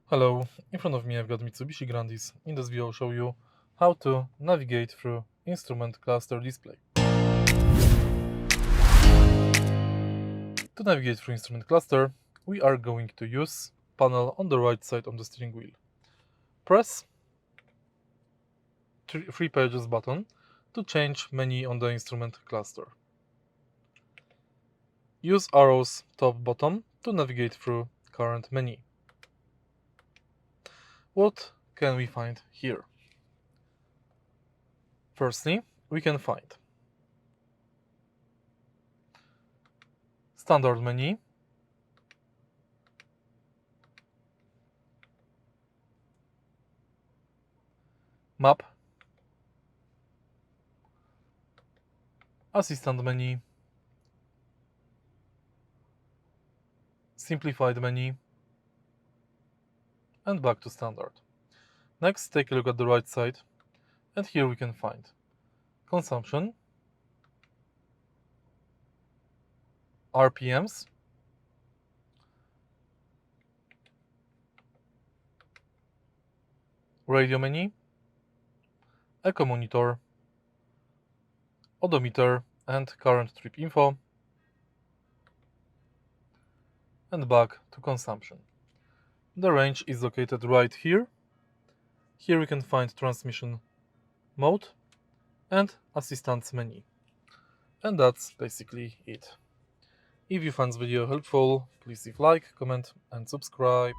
Hello, in front of me I've got MITSUBISHI Grandis. In this video I'll show you how to navigate through instrument cluster display. To navigate through instrument cluster, we are going to use panel on the right side of the steering wheel. Press 3 pages button to change menu on the instrument cluster. Use arrows top bottom to navigate through current menu. What can we find here? Firstly, we can find standard menu, map, assistant menu, simplified menu, and back to standard. Next, take a look at the right side, and here we can find consumption, RPMs, radio menu, echo monitor, odometer and current trip info, and back to consumption. The range is located right here. Here we can find transmission mode and assistance menu. And that's basically it. If you found this video helpful, please leave like, comment and subscribe.